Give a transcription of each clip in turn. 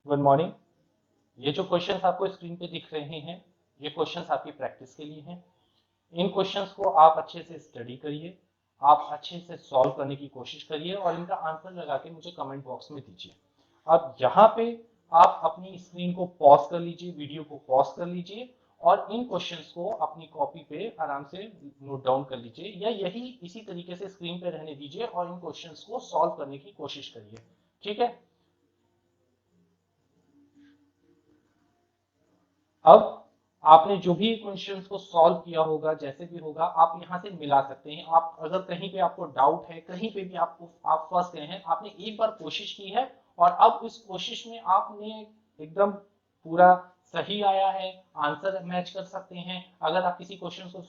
Good morning. ये जो questions आपको स्क्रीन पे दिख रहे हैं, ये क्वेश्चंस आपकी प्रैक्टिस के लिए हैं। इन क्वेश्चंस को आप अच्छे से स्टडी करिए, आप अच्छे से सॉल्व करने की कोशिश करिए और इनका आंसर लगा के मुझे कमेंट बॉक्स में दीजिए। अब यहाँ पे आप अपनी स्क्रीन को पॉज कर लीजिए, वीडियो को पॉज कर लीजिए और इन क्वेश्चंस को अपनी कॉपी पे आराम से नोट डाउन कर लीजिए या यही इसी तरीके से स्क्रीन पे रहने दीजिए और इन क्वेश्चंस को सॉल्व करने की कोशिश करिए। ठीक है। अब आपने जो भी क्वेश्चंस को सॉल्व किया होगा, जैसे भी होगा, आप यहाँ से मिला सकते हैं। आप अगर कहीं पे आपको डाउट है, कहीं पे भी आप फंस गए हैं, आपने एक बार कोशिश की है और अब इस कोशिश में आपने एकदम पूरा सही आया है, आंसर मैच कर सकते हैं। अगर आप किसी क्वेश्चन को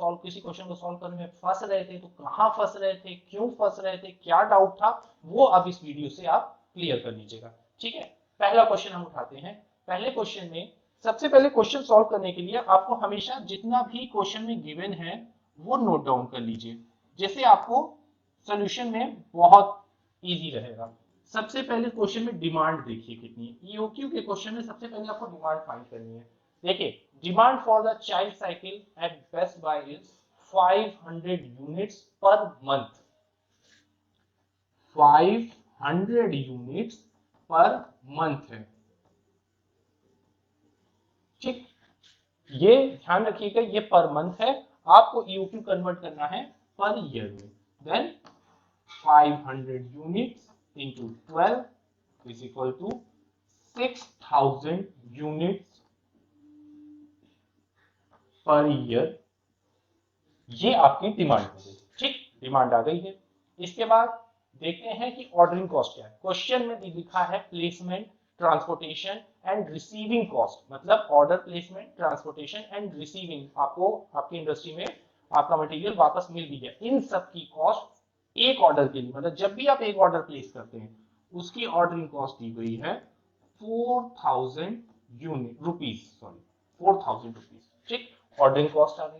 सॉल्व करने में फंस रहे थे तो कहाँ फंस रहे थे, क्यों फंस रहे थे, क्या डाउट था, वो अब इस वीडियो से आप क्लियर कर लीजिएगा। ठीक है। पहला क्वेश्चन हम उठाते हैं। पहले क्वेश्चन में सबसे पहले क्वेश्चन सॉल्व करने के लिए आपको हमेशा जितना भी क्वेश्चन में गिवन है वो नोट डाउन कर लीजिए, जैसे आपको सॉल्यूशन में बहुत इजी रहेगा। सबसे पहले क्वेश्चन में डिमांड देखिए कितनी है। ईओक्यू के क्वेश्चन में सबसे पहले आपको डिमांड फाइंड करनी है। देखिए, demand for the child cycle at Best Buy is 500 units per month. 500 units per month है। ठीक, ये ध्यान रखिएगा, ये पर मंथ है। आपको ईओक्यू कन्वर्ट करना है पर ईयर में। Then 500 units into 12 is equal to 6000 units per year. ये आपकी डिमांड हो गई। ठीक, डिमांड आ गई है। इसके बाद देखते हैं कि ऑर्डरिंग कॉस्ट क्या है। क्वेश्चन में लिखा है placement, transportation and receiving cost, मतलब order placement, transportation and receiving. आपको आपकी इंडस्ट्री में आपका मटेरियल वापस मिल भी गया, इन सब की कॉस्ट एक ऑर्डर के लिए, मतलब जब भी आप एक ऑर्डर प्लेस करते हैं उसकी ऑर्डरिंग कॉस्ट दी गई है 4000 यूनिट रुपीज, सॉरी 4000 रुपीज। ठीक, ऑर्डरिंग कॉस्ट आ गई।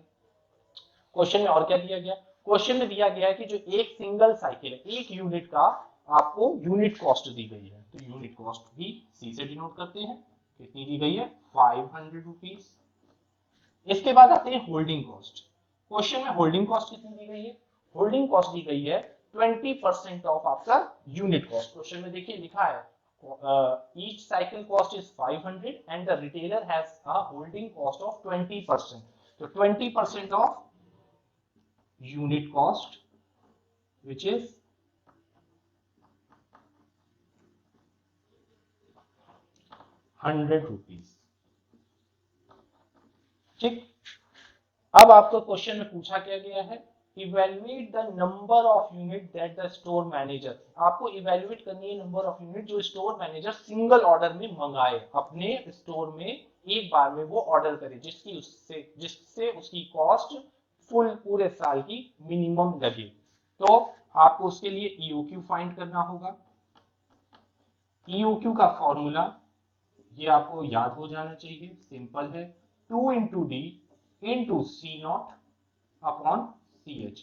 क्वेश्चन में और क्या दिया गया? क्वेश्चन में दिया गया है कि जो एक सिंगल साइकिल है, एक यूनिट का आपको यूनिट कॉस्ट दी गई है, तो यूनिट कॉस्ट भी सी से डिनोट करते हैं। कितनी दी गई है? 500 रुपीज। इसके बाद आते हैं होल्डिंग कॉस्ट। क्वेश्चन में होल्डिंग कॉस्ट कितनी दी गई है? होल्डिंग कॉस्ट दी गई है 20% ऑफ आपका यूनिट कॉस्ट। क्वेश्चन में देखिए लिखा है each cycle cost is 500 and the retailer has a holding cost of 20%. So 20% of unit cost, which is 100 rupees. ठीक, अब आपको क्वेश्चन में पूछा क्या गया है? Evaluate the number of unit that the store manager. आपको इवेल्युएट करनी है नंबर ऑफ यूनिट जो स्टोर मैनेजर सिंगल ऑर्डर में मंगाए, अपने स्टोर में एक बार में वो ऑर्डर करे, जिससे उसकी कॉस्ट फुल पूरे साल की मिनिमम लगे। तो आपको उसके लिए ईओक्यू फाइंड करना होगा। ईओक्यू का फॉर्मूला ये आपको याद हो जाना चाहिए, सिंपल है, 2 into D into C naught upon C H.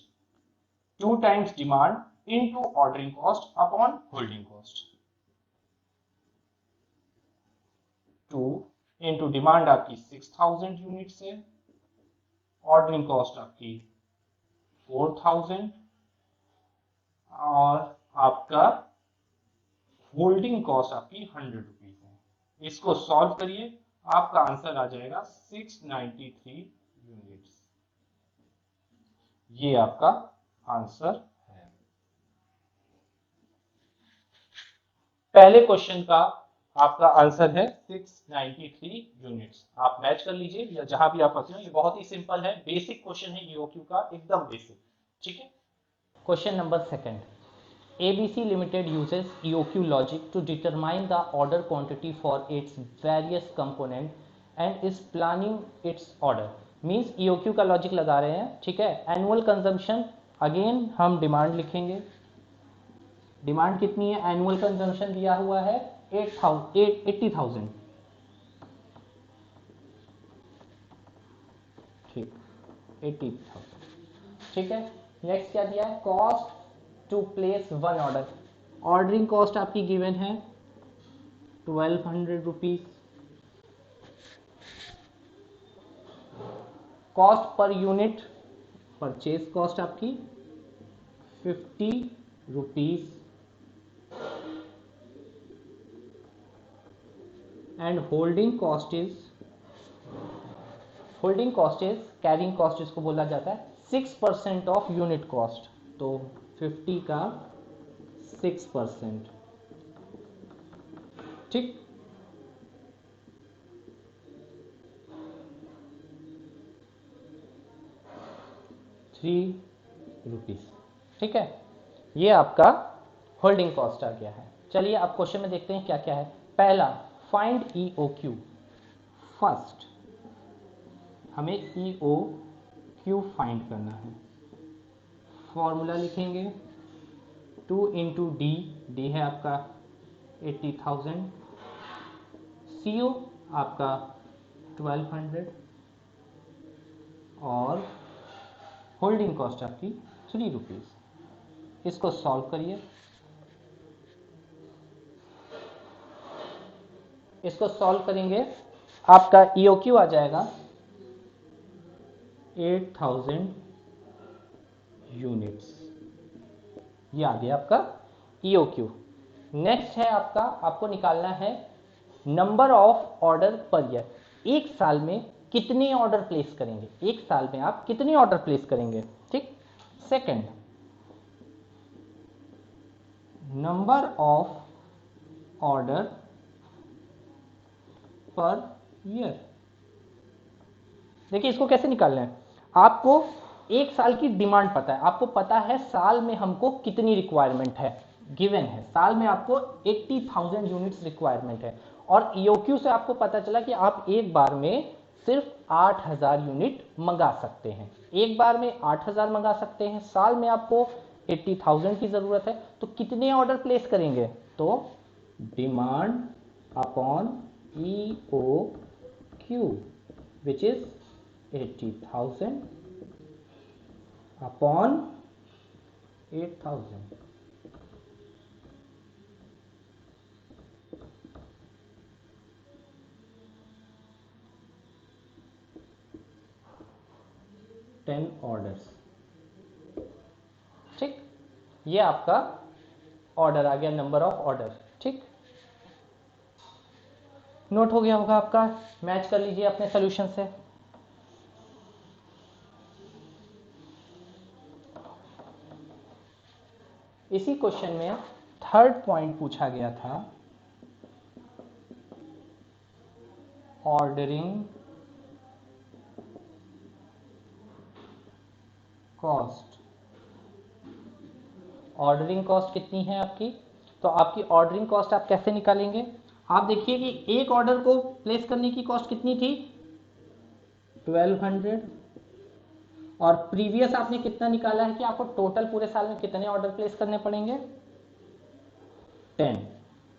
2 times demand into ordering cost upon holding cost. 2 into demand आपकी 6000 यूनिट्स है, ऑर्डरिंग कॉस्ट आपकी 4000 और आपका होल्डिंग कॉस्ट आपकी 100 रुपीज है। इसको सॉल्व करिए, आपका आंसर आ जाएगा 693 यूनिट्स। ये आपका आंसर है। पहले क्वेश्चन का आपका आंसर है 693 यूनिट्स। आप मैच कर लीजिए या जहां भी आप फंसे हो। ये बहुत ही सिंपल है, बेसिक क्वेश्चन है ईओक्यू का, एकदम बेसिक। ठीक है। Question number 2. ABC Limited uses EOQ logic to determine the order quantity for its various component and is planning its order. Means EOQ का लॉजिक लगा रहे हैं। ठीक है। एनुअल कंजम्पशन, अगेन हम डिमांड लिखेंगे। डिमांड कितनी है? एनुअल कंजम्पशन दिया हुआ है 80,000। ठीक, 80,000। ठीक है। नेक्स्ट क्या दिया है? Cost to place one order. Ordering cost आपकी गिवन है 1200 rupees. Cost per unit, purchase cost आपकी 50 rupees and holding cost is carrying cost इसको बोला जाता है 6% ऑफ यूनिट कॉस्ट। तो 50 का 6%, ठीक। ₹3, ठीक है। ये आपका होल्डिंग कॉस्ट आ गया है। चलिए अब क्वेश्चन में देखते हैं क्या क्या है। पहला, फाइंड EOQ। फर्स्ट हमें EOQ फाइंड करना है। फॉर्मूला लिखेंगे 2 इंटू डी है आपका 80,000, CO आपका 1200 और होल्डिंग कॉस्ट आपकी ₹3। इसको सॉल्व करिए। इसको सॉल्व करेंगे आपका EOQ आ जाएगा 8000 यूनिट्स। ये आ गया आपका EOQ। नेक्स्ट है आपका, आपको निकालना है number of order per year. एक साल में कितने ऑर्डर प्लेस करेंगे, एक साल में आप कितने ऑर्डर प्लेस करेंगे, ठीक। Second, number of order per year. देखिए इसको कैसे निकालना है। आपको एक साल की डिमांड पता है, आपको पता है साल में हमको कितनी रिक्वायरमेंट है, गिवन है साल में आपको 80,000 यूनिट्स रिक्वायरमेंट है। और EOQ से आपको पता चला कि आप एक बार में सिर्फ 8,000 यूनिट मंगा सकते हैं, एक बार में 8,000 मंगा सकते हैं। साल में आपको 80,000 की जरूरत है, तो कितने ऑर्डर प्लेस करेंगे, तो demand upon EOQ which is 80,000 upon 8,000। Ten orders, ठीक। ये आपका ऑर्डर आ गया, नंबर ऑफ ऑर्डर, ठीक। नोट हो गया होगा आपका, मैच कर लीजिए अपने सॉल्यूशन से। इसी क्वेश्चन में थर्ड पॉइंट पूछा गया था, ऑर्डरिंग कॉस्ट। ऑर्डरिंग कॉस्ट कितनी है आपकी, तो आपकी ऑर्डरिंग कॉस्ट आप कैसे निकालेंगे। आप देखिए कि एक ऑर्डर को प्लेस करने की कॉस्ट कितनी थी 1200, और प्रीवियस आपने कितना निकाला है कि आपको टोटल पूरे साल में कितने ऑर्डर प्लेस करने पड़ेंगे 10।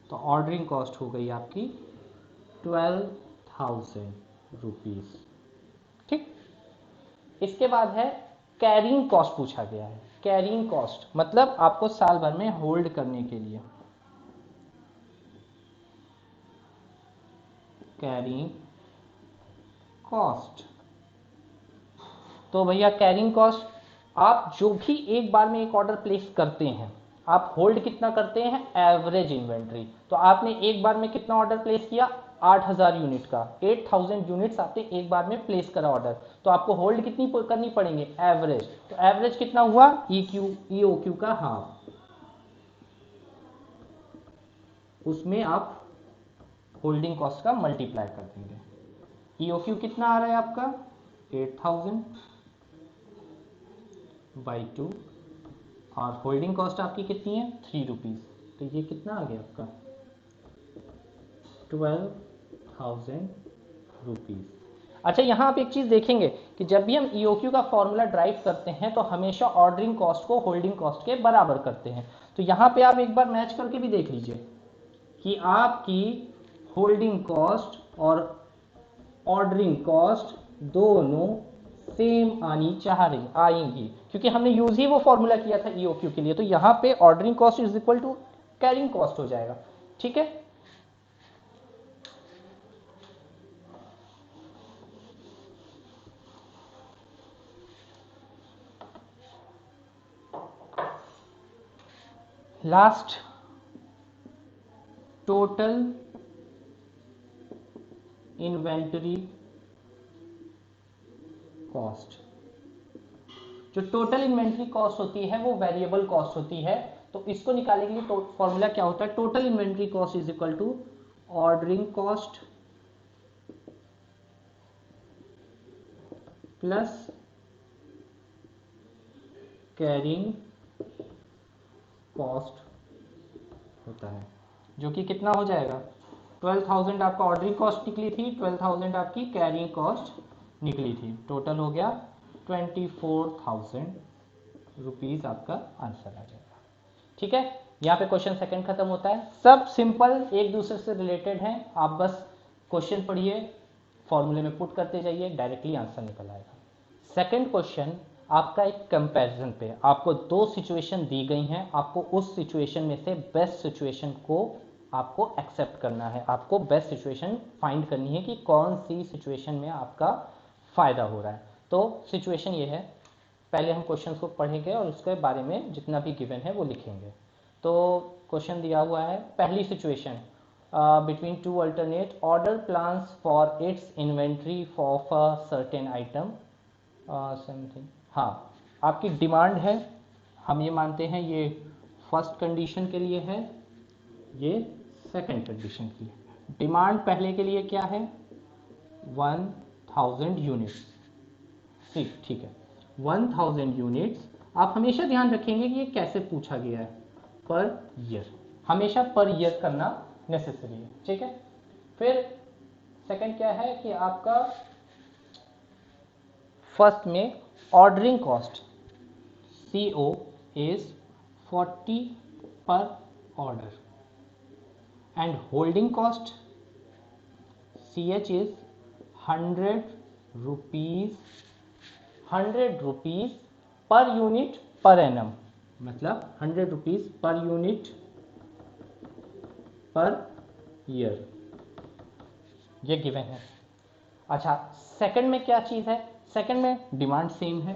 तो ऑर्डरिंग कॉस्ट हो गई आपकी 12,000 रुपीज, ठीक। इसके बाद है कैरिंग कॉस्ट पूछा गया है। कैरिंग कॉस्ट मतलब आपको साल भर में होल्ड करने के लिए, कैरिंग कॉस्ट। तो भैया कैरिंग कॉस्ट, आप जो भी एक बार में एक ऑर्डर प्लेस करते हैं, आप होल्ड कितना करते हैं, एवरेज इन्वेंट्री। तो आपने एक बार में कितना ऑर्डर प्लेस किया 8,000 यूनिट का, 8,000 यूनिट्स आपने एक बार में प्लेस करा ऑर्डर, तो आपको होल्ड कितनी करनी पड़ेंगे, एवरेज। तो एवरेज कितना हुआ EOQ का हाफ, उसमें आप होल्डिंग कॉस्ट का मल्टीप्लाई कर देंगे। EOQ कितना आ रहा है आपका 8,000 बाई 2, और होल्डिंग कॉस्ट आपकी कितनी है 3 रुपीज। तो ये कितना आ गया आपका 12,000 रुपीज। अच्छा, यहाँ आप एक चीज देखेंगे कि जब भी हम EOQ का फॉर्मूला ड्राइव करते हैं तो हमेशा ऑर्डरिंग कॉस्ट को होल्डिंग कॉस्ट के बराबर करते हैं। तो यहाँ पे आप एक बार मैच करके भी देख लीजिए कि आपकी होल्डिंग कॉस्ट और ऑर्डरिंग कॉस्ट दोनों सेम आएंगी, क्योंकि हमने यूज ही वो फॉर्मूला किया था EOQ के लिए। तो यहाँ पे ordering cost is equal to carrying cost हो जाएगा, ठीक है। Last total inventory cost. जो टोटल इन्वेंटरी कॉस्ट होती है वो वेरिएबल कॉस्ट होती है, तो इसको निकालने के लिए फॉर्मूला क्या होता है, total inventory cost is equal to ordering cost plus carrying cost होता है, जो कि कितना हो जाएगा, 12,000 आपका ऑर्डरिंग कॉस्ट निकली थी, 12,000 आपकी कैरिंग कॉस्ट निकली थी, टोटल हो गया 24,000 रुपीज आपका आंसर आ जाएगा। ठीक है, यहाँ पे क्वेश्चन सेकंड खत्म होता है। सब सिंपल एक दूसरे से रिलेटेड हैं, आप बस क्वेश्चन पढ़िए, फॉर्मूले में पुट करते जाइए, डायरेक्टली आंसर निकल आएगा। सेकंड क्वेश्चन आपका एक कंपैरिजन पे, आपको दो सिचुएशन दी गई हैं, आपको उस सिचुएशन में से बेस्ट सिचुएशन को आपको एक्सेप्ट करना है, आपको बेस्ट सिचुएशन फाइंड करनी है कि कौन सी सिचुएशन में आपका फायदा हो रहा है। तो सिचुएशन ये है, पहले हम क्वेश्चन को पढ़ेंगे और उसके बारे में जितना भी गिवन है वो लिखेंगे। तो क्वेश्चन दिया हुआ है, पहली situation, between two alternate order plans for its inventory of a certain item something। हाँ, आपकी डिमांड है, हम ये मानते हैं ये फर्स्ट कंडीशन के लिए है, ये सेकंड कंडीशन के लिए। डिमांड पहले के लिए क्या है, 1000 यूनिट्स, ठीक है, 1000 यूनिट्स। आप हमेशा ध्यान रखेंगे कि ये कैसे पूछा गया है, पर ईयर, हमेशा पर ईयर करना नेसेसरी है। ठीक है, फिर सेकंड क्या है कि आपका फर्स्ट में ऑर्डरिंग कॉस्ट CO इज 40 पर order and holding cost CH is 100 rupees per unit per annum, मतलब 100 रुपीज पर यूनिट पर ईयर, ये गिवन है। अच्छा, सेकंड में क्या चीज है, सेकंड में डिमांड सेम है,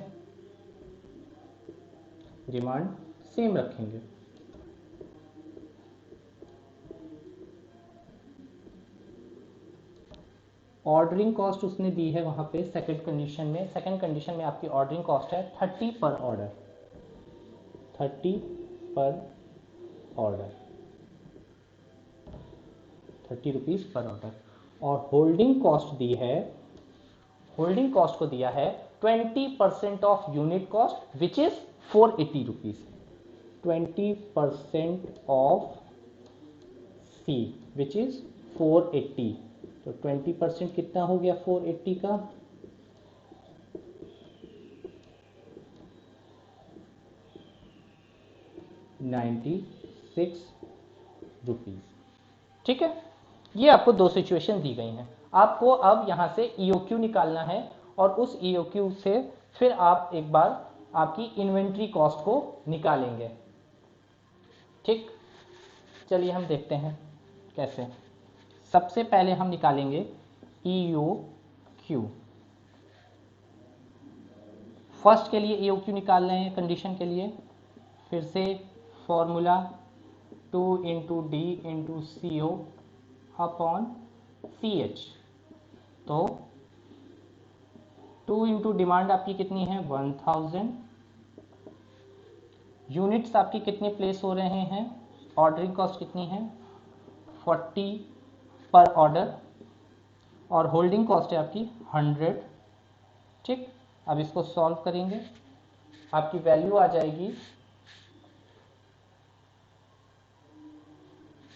डिमांड सेम रखेंगे, ऑर्डरिंग कॉस्ट उसने दी है वहां पे सेकंड कंडीशन में, सेकंड कंडीशन में आपकी ऑर्डरिंग कॉस्ट है 30 पर ऑर्डर, 30 पर ऑर्डर, 30 रुपीज पर ऑर्डर, और होल्डिंग कॉस्ट दी है, होल्डिंग कॉस्ट को दिया है 20% of unit cost which is 480 rupees, 20% of C which is 480, तो 20% कितना हो गया 480 का, 96 रुपीज। ठीक है, ये आपको दो सिचुएशन दी गई हैं, आपको अब यहां से EOQ निकालना है और उस EOQ से फिर आप एक बार आपकी इन्वेंट्री कॉस्ट को निकालेंगे। ठीक, चलिए हम देखते हैं कैसे। सबसे पहले हम निकालेंगे EOQ, फर्स्ट के लिए EOQ निकाल रहे हैं कंडीशन के लिए, फिर से formula 2 into D into CO upon CH, तो 2 इंटू डिमांड आपकी कितनी है 1000, यूनिट्स आपकी कितने प्लेस हो रहे हैं, ऑर्डरिंग कॉस्ट कितनी है 40 पर ऑर्डर, और होल्डिंग कॉस्ट है आपकी 100। ठीक, अब इसको सॉल्व करेंगे, आपकी वैल्यू आ जाएगी,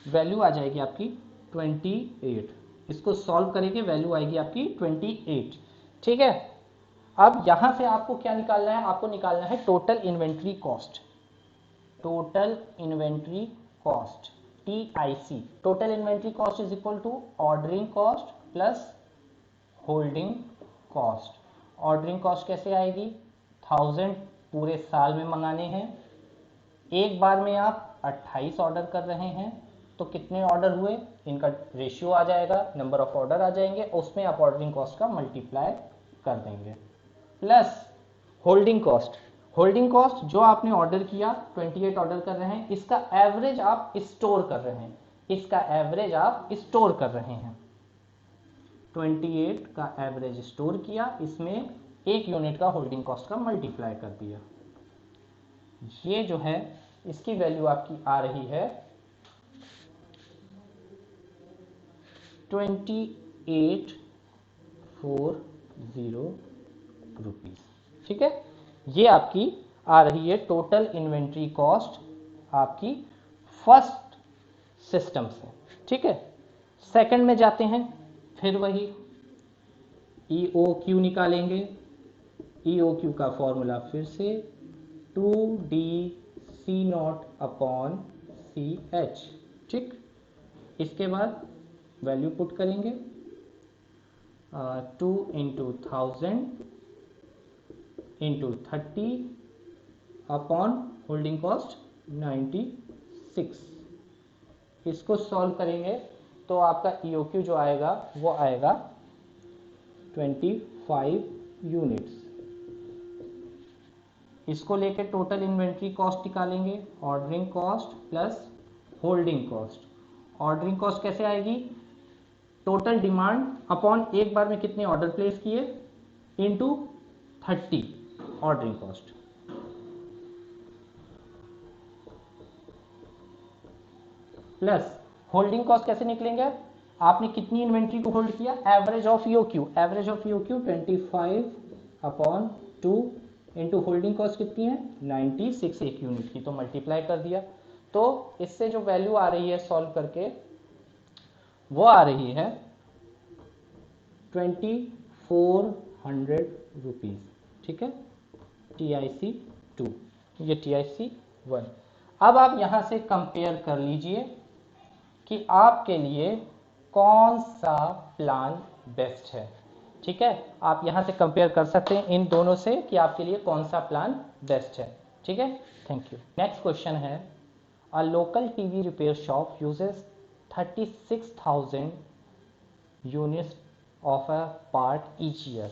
वैल्यू आ जाएगी आपकी 28, इसको सॉल्व करेंगे वैल्यू आएगी आपकी 28। ठीक है, अब यहां से आपको क्या निकालना है, आपको निकालना है total inventory cost, total inventory cost TIC, total inventory cost is equal to ordering cost plus holding cost. Ordering cost कैसे आएगी, 1000 पूरे साल में मंगाने हैं, एक बार में आप 28 ऑर्डर कर रहे हैं, तो कितने ऑर्डर हुए, इनका रेशियो आ जाएगा, नंबर ऑफ ऑर्डर आ जाएंगे, उसमें आप ऑर्डरिंग कॉस्ट का मल्टीप्लाई कर देंगे, plus holding cost. Holding cost जो आपने ऑर्डर किया 28 ऑर्डर कर रहे हैं, इसका एवरेज आप स्टोर कर रहे हैं, इसका एवरेज आप स्टोर कर रहे हैं। 28 का एवरेज स्टोर किया, इसमें 1 यूनिट का होल्डिंग कॉस्ट का मल्टीप्लाई कर दिया। ये जो है इसकी वैल्यू आपकी आ रही है 2840 रुपीज। ठीक है, ये आपकी आ रही है टोटल इन्वेंट्री कॉस्ट आपकी फर्स्ट सिस्टम से। ठीक है, सेकंड में जाते हैं, फिर वही EOQ निकालेंगे। EOQ का फॉर्मूला फिर से 2DC0/CH। ठीक, इसके बाद वैल्यू पुट करेंगे 2 × 1000 × 30 अपॉन होल्डिंग कॉस्ट 96। इसको सॉल्व करेंगे तो आपका EOQ जो आएगा वो आएगा 25 यूनिट्स। इसको लेके टोटल इन्वेंट्री कॉस्ट निकालेंगे, ordering cost plus holding cost. Ordering cost कैसे आएगी? टोटल डिमांड अपॉन एक बार में कितने ऑर्डर प्लेस किए into 30 ordering cost. Plus holding cost कैसे निकलेंगे? आपने कितनी इन्वेंट्री को होल्ड किया, average of EOQ। Average of EOQ 25/2 into holding cost कितनी है 96, 1 यूनिट की, तो मल्टीप्लाई कर दिया। तो इससे जो वैल्यू आ रही है सॉल्व करके वो आ रही है 2400 रुपीज। ठीक है, TIC2, ये TIC1। अब आप यहां से कंपेयर कर लीजिए कि आपके लिए कौन सा प्लान बेस्ट है। ठीक है, आप यहां से कंपेयर कर सकते हैं इन दोनों से कि आपके लिए कौन सा प्लान बेस्ट है। ठीक है, थैंक यू। नेक्स्ट क्वेश्चन है, a local TV repair shop uses 36,000 units of a part each year.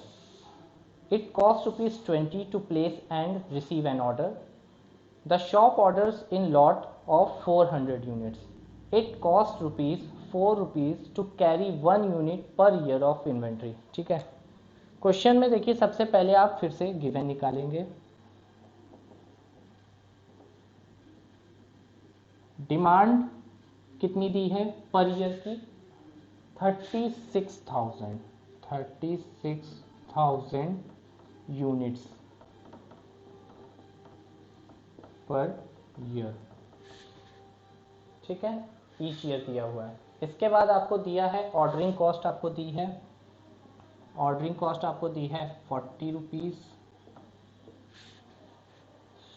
It costs ₹20 to place and receive an order. The shop orders in lot of 400 units. It costs ₹4 to carry 1 unit per year of inventory. ठीक है, question में देखिए सबसे पहले आप फिर से given निकालेंगे। डिमांड कितनी दी है पर ईयर की 36,000 यूनिट्स पर ईयर। ठीक है, ईच ईयर दिया हुआ है। इसके बाद आपको दिया है ऑर्डरिंग कॉस्ट, आपको दी है ऑर्डरिंग कॉस्ट आपको दी है 40 rupees,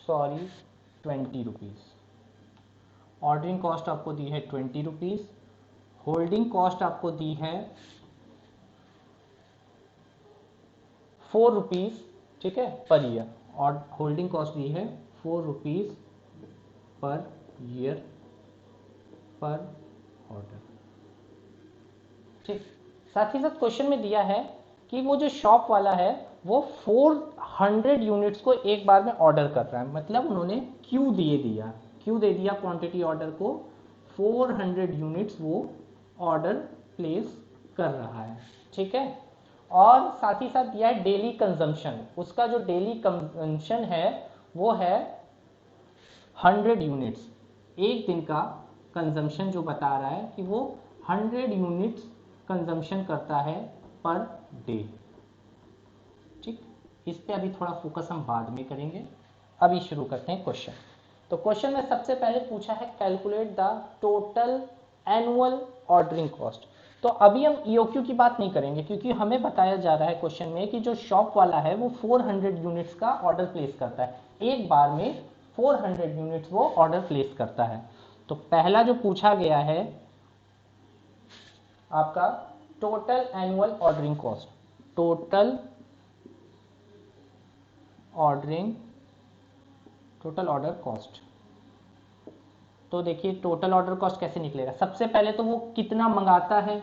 sorry 20 rupees. Ordering cost आपको दी है 20 रुपीज। होल्डिंग कॉस्ट आपको दी है 4 रुपीज। ठीक है, पर ईयर। और होल्डिंग कॉस्ट दी है 4 रुपीज पर ईयर पर ऑर्डर। ठीक, साथ ही साथ क्वेश्चन में दिया है कि वो जो शॉप वाला है वो 400 यूनिट्स को एक बार में ऑर्डर कर रहा है, मतलब उन्होंने क्यू दे दिया क्वांटिटी ऑर्डर को 400 यूनिट्स वो ऑर्डर प्लेस कर रहा है। ठीक है, और साथ ही साथ दिया है डेली कंजम्पशन। उसका जो डेली कंजम्पशन है वो है 100 यूनिट्स। एक दिन का कंजम्पशन जो बता रहा है कि वो 100 यूनिट्स कंजम्पशन करता है पर डे। ठीक, इस पे अभी थोड़ा फोकस हम बाद में करेंगे, अभी शुरू करते हैं क्वेश्चन। तो क्वेश्चन में सबसे पहले पूछा है calculate the total annual ordering cost. तो अभी हम EOQ की बात नहीं करेंगे क्योंकि हमें बताया जा रहा है क्वेश्चन में कि जो शॉप वाला है वो 400 यूनिट्स का ऑर्डर प्लेस करता है, एक बार में 400 यूनिट्स वो ऑर्डर प्लेस करता है। तो पहला जो पूछा गया है आपका total annual ordering cost, total order cost. तो देखिए टोटल ऑर्डर कॉस्ट कैसे निकलेगा। सबसे पहले तो वो कितना मंगाता है,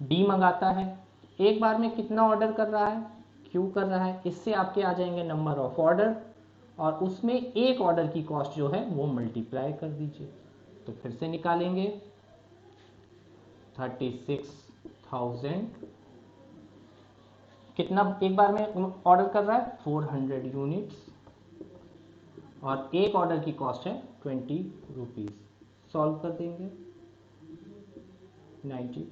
D मंगाता है, एक बार में कितना ऑर्डर कर रहा है, Q कर रहा है। इससे आपके आ जाएंगे नंबर ऑफ ऑर्डर, और उसमें एक ऑर्डर की कॉस्ट जो है वो मल्टीप्लाई कर दीजिए। तो फिर से निकालेंगे 36,000 कितना एक बार में ऑर्डर कर रहा है 400 यूनिट्स और एक ऑर्डर की कॉस्ट है 20 रुपीज। सॉल्व कर देंगे 90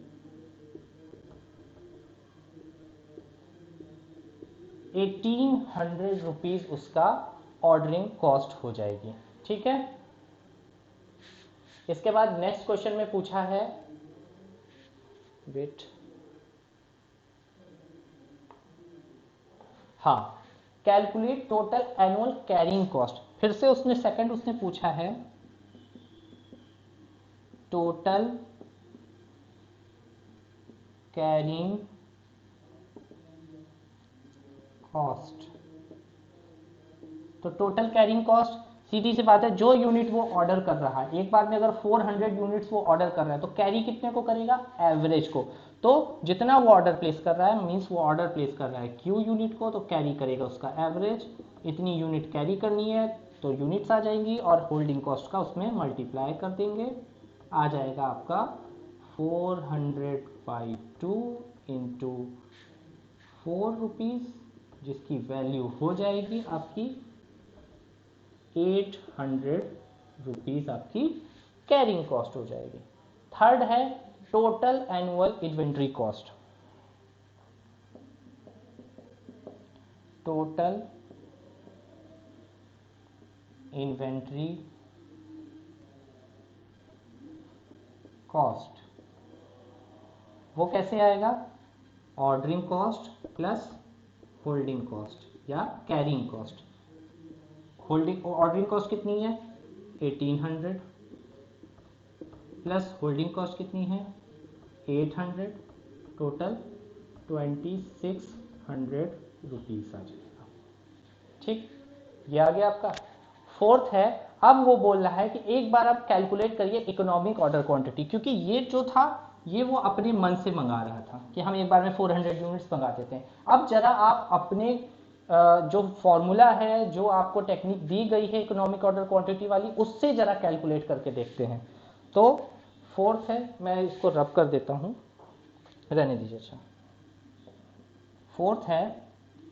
1800 रुपीज उसका ऑर्डरिंग कॉस्ट हो जाएगी। ठीक है, इसके बाद नेक्स्ट क्वेश्चन में पूछा है वेट, हाँ, calculate total annual carrying cost. फिर से उसने सेकंड उसने पूछा है टोटल कैरिंग कॉस्ट। तो टोटल कैरिंग कॉस्ट सीधी सी बात है, जो यूनिट वो ऑर्डर कर रहा है, एक बार में अगर 400 यूनिट्स वो ऑर्डर कर रहा है तो कैरी कितने को करेगा, एवरेज को। तो जितना वो ऑर्डर प्लेस कर रहा है मींस वो ऑर्डर प्लेस कर रहा है क्यू यूनिट को, तो कैरी करेगा उसका एवरेज। इतनी यूनिट कैरी करनी है तो यूनिट्स आ जाएंगी और होल्डिंग कॉस्ट का उसमें मल्टीप्लाई कर देंगे, आ जाएगा आपका 400/2 इंटू 4 रुपीज़, जिसकी वैल्यू हो जाएगी आपकी 800 रुपीज़ आपकी कैरिंग कॉस्ट हो जाएगी। थर्ड है total annual inventory cost. Total inventory cost वो कैसे आएगा, ordering cost plus holding cost या carrying cost. Holding ordering cost कितनी है 1800 प्लस होल्डिंग कॉस्ट कितनी है 800, टोटल 2600 रुपीज़ आ जाएगा। ठीक, ये आ गया आपका। फोर्थ है, अब वो बोल रहा है कि एक बार आप कैलकुलेट करिए इकोनॉमिक ऑर्डर क्वांटिटी, क्योंकि ये जो था ये वो अपने मन से मंगा रहा था कि हम एक बार में 400 यूनिट्स मंगा देते हैं। अब जरा आप अपने जो फॉर्मूला है, जो आपको टेक्निक दी गई है इकोनॉमिक ऑर्डर क्वांटिटी वाली, उससे जरा कैलकुलेट करके देखते हैं। तो फोर्थ है, मैं इसको रब कर देता हूँ, रहने दीजिए। अच्छा, फोर्थ है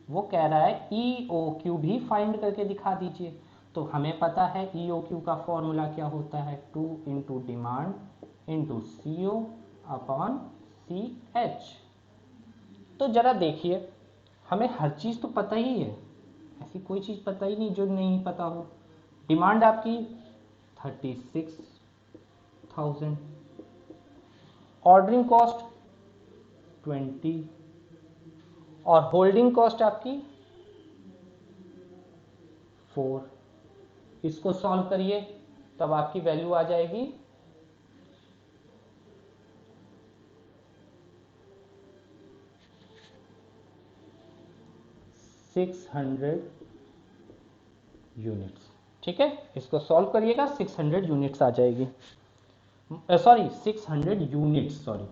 वो कह रहा है EOQ भी फाइंड करके दिखा दीजिए। तो हमें पता है EOQ का फॉर्मूला क्या होता है, 2 into demand into CO upon CH। तो जरा देखिए, हमें हर चीज़ तो पता ही है, ऐसी कोई चीज़ पता ही नहीं जो नहीं पता हो। डिमांड आपकी 36,000, ऑर्डरिंग कॉस्ट 20 और होल्डिंग कॉस्ट आपकी 4। इसको सॉल्व करिए तब आपकी वैल्यू आ जाएगी 600 यूनिट्स। ठीक है, इसको सॉल्व करिएगा 600 यूनिट्स आ जाएगी, सॉरी 600 यूनिट्स, सॉरी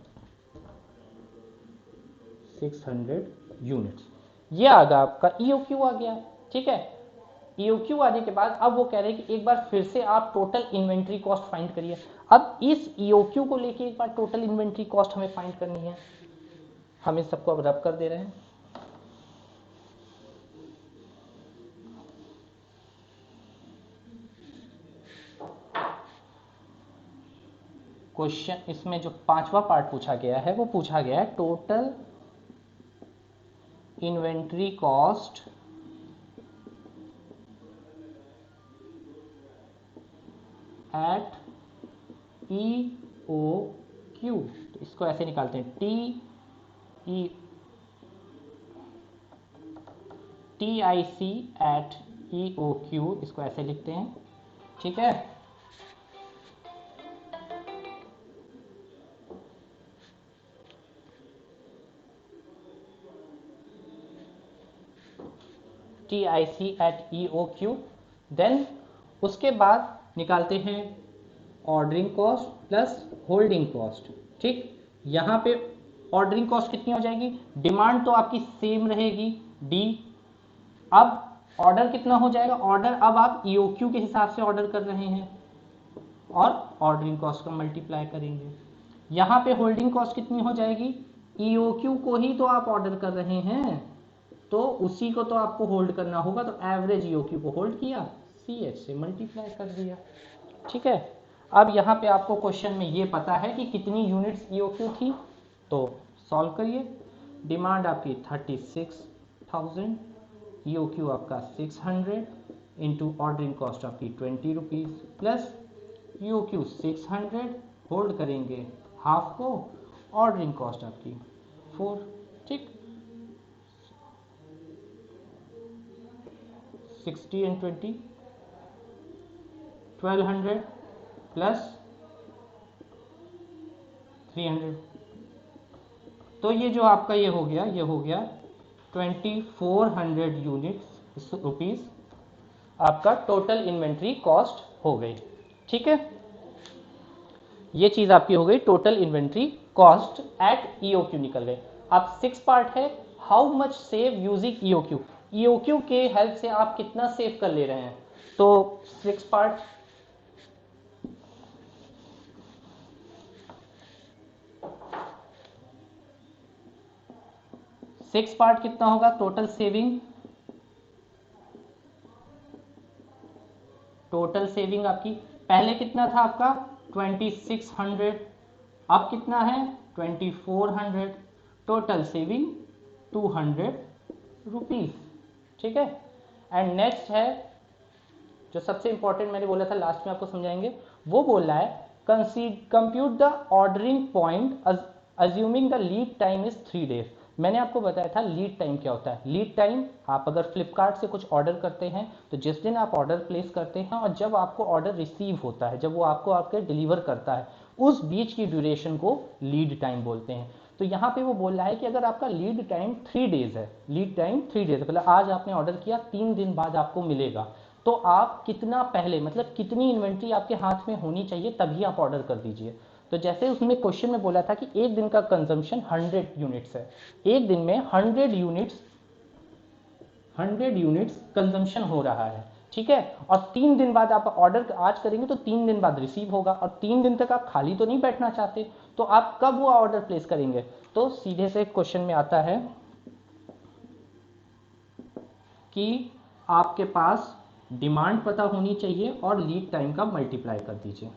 600 यूनिट्स। ये आ गया आपका EOQ आ गया। ठीक है, EOQ आने के बाद अब वो कह रहे हैं कि एक बार फिर से आप टोटल इन्वेंट्री कॉस्ट फाइंड करिए। अब इस EOQ को लेके एक बार टोटल इन्वेंट्री कॉस्ट हमें फाइंड करनी है। हम इस सबको अब रब कर दे रहे हैं। क्वेश्चन इसमें जो पांचवा पार्ट पूछा गया है वो पूछा गया है total inventory cost at EOQ। तो इसको ऐसे निकालते हैं TIC एट EOQ, इसको ऐसे लिखते हैं। ठीक है, TIC एट EOQ। देन उसके बाद निकालते हैं ordering cost plus holding cost. ठीक, यहाँ पे ऑर्डरिंग कॉस्ट कितनी हो जाएगी, डिमांड तो आपकी सेम रहेगी D। अब ऑर्डर कितना हो जाएगा, ऑर्डर अब आप EOQ के हिसाब से ऑर्डर कर रहे हैं और ऑर्डरिंग कॉस्ट का मल्टीप्लाई करेंगे। यहाँ पे होल्डिंग कॉस्ट कितनी हो जाएगी, EOQ को ही तो आप ऑर्डर कर रहे हैं तो उसी को तो आपको होल्ड करना होगा, तो एवरेज EOQ को होल्ड किया, CH से मल्टीप्लाई कर दिया। ठीक है, अब यहाँ पे आपको क्वेश्चन में ये पता है कि कितनी यूनिट्स EOQ थी, तो सॉल्व करिए। डिमांड आपकी 36,000, EOQ आपका 600 इंटू ऑर्डरिंग कॉस्ट आपकी 20 रुपीज़ प्लस EOQ 600, होल्ड करेंगे हाफ को, ऑर्डरिंग कॉस्ट आपकी 4। ठीक, 60 and 20 1200 प्लस 300, तो ये जो आपका ये हो गया 2400 यूनिट्स रुपीस आपका टोटल इन्वेंट्री कॉस्ट हो गई। ठीक है, ये चीज आपकी हो गई total inventory cost at EOQ निकल गए। अब 6 पार्ट है, how much save using EOQ, EOQ के हेल्प से आप कितना सेव कर ले रहे हैं, तो 6 पार्ट कितना होगा, टोटल सेविंग आपकी पहले कितना था आपका 2600, अब कितना है 2400, टोटल सेविंग 200 रुपीज। ठीक है, एंड नेक्स्ट है जो सबसे इंपॉर्टेंट मैंने बोला था लास्ट में आपको समझाएंगे, वो बोल रहा है compute the ordering point assuming the lead time is 3 days. मैंने आपको बताया था लीड टाइम क्या होता है। लीड टाइम, आप अगर फ्लिपकार्ट से कुछ ऑर्डर करते हैं तो जिस दिन आप ऑर्डर प्लेस करते हैं और जब आपको ऑर्डर रिसीव होता है, जब वो आपको आपके डिलीवर करता है, उस बीच की ड्यूरेशन को लीड टाइम बोलते हैं। तो यहाँ पे वो बोल रहा है कि अगर आपका लीड टाइम 3 डेज है, लीड टाइम 3 डेज, मतलब आज आपने ऑर्डर किया 3 दिन बाद आपको मिलेगा, तो आप कितना पहले, मतलब कितनी इन्वेंट्री आपके हाथ में होनी चाहिए तभी आप ऑर्डर कर दीजिए। तो जैसे उसमें क्वेश्चन में बोला था कि एक दिन का कंजम्पशन 100 यूनिट्स है, एक दिन में 100 यूनिट्स कंजम्पशन हो रहा है। ठीक है, और 3 दिन बाद आप ऑर्डर आज करेंगे तो 3 दिन बाद रिसीव होगा, और 3 दिन तक आप खाली तो नहीं बैठना चाहते, तो आप कब वो ऑर्डर प्लेस करेंगे, तो सीधे से क्वेश्चन में आता है कि आपके पास डिमांड पता होनी चाहिए और लीड टाइम का मल्टीप्लाई कर दीजिए।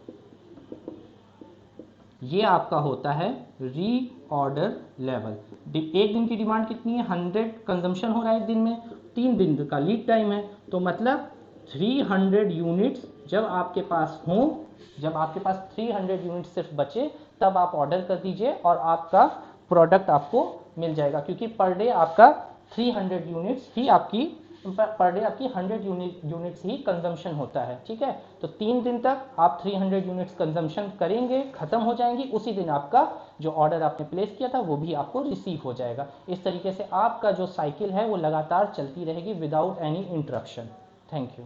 ये आपका होता है रीऑर्डर लेवल। एक दिन की डिमांड कितनी है, 100 कंजम्पशन हो रहा है एक दिन में, 3 दिन का लीड टाइम है, तो मतलब 300 यूनिट्स जब आपके पास हो, जब आपके पास 300 यूनिट्स सिर्फ बचे तब आप ऑर्डर कर दीजिए और आपका प्रोडक्ट आपको मिल जाएगा, क्योंकि पर डे आपका 300 यूनिट्स ही आपकी, पर डे आपकी 100 यूनिट्स ही कंजम्पशन होता है। ठीक है, तो 3 दिन तक आप 300 यूनिट्स कंजम्पशन करेंगे, खत्म हो जाएंगी, उसी दिन आपका जो ऑर्डर आपने प्लेस किया था वो भी आपको रिसीव हो जाएगा। इस तरीके से आपका जो साइकिल है वो लगातार चलती रहेगी without any interruption. Thank you.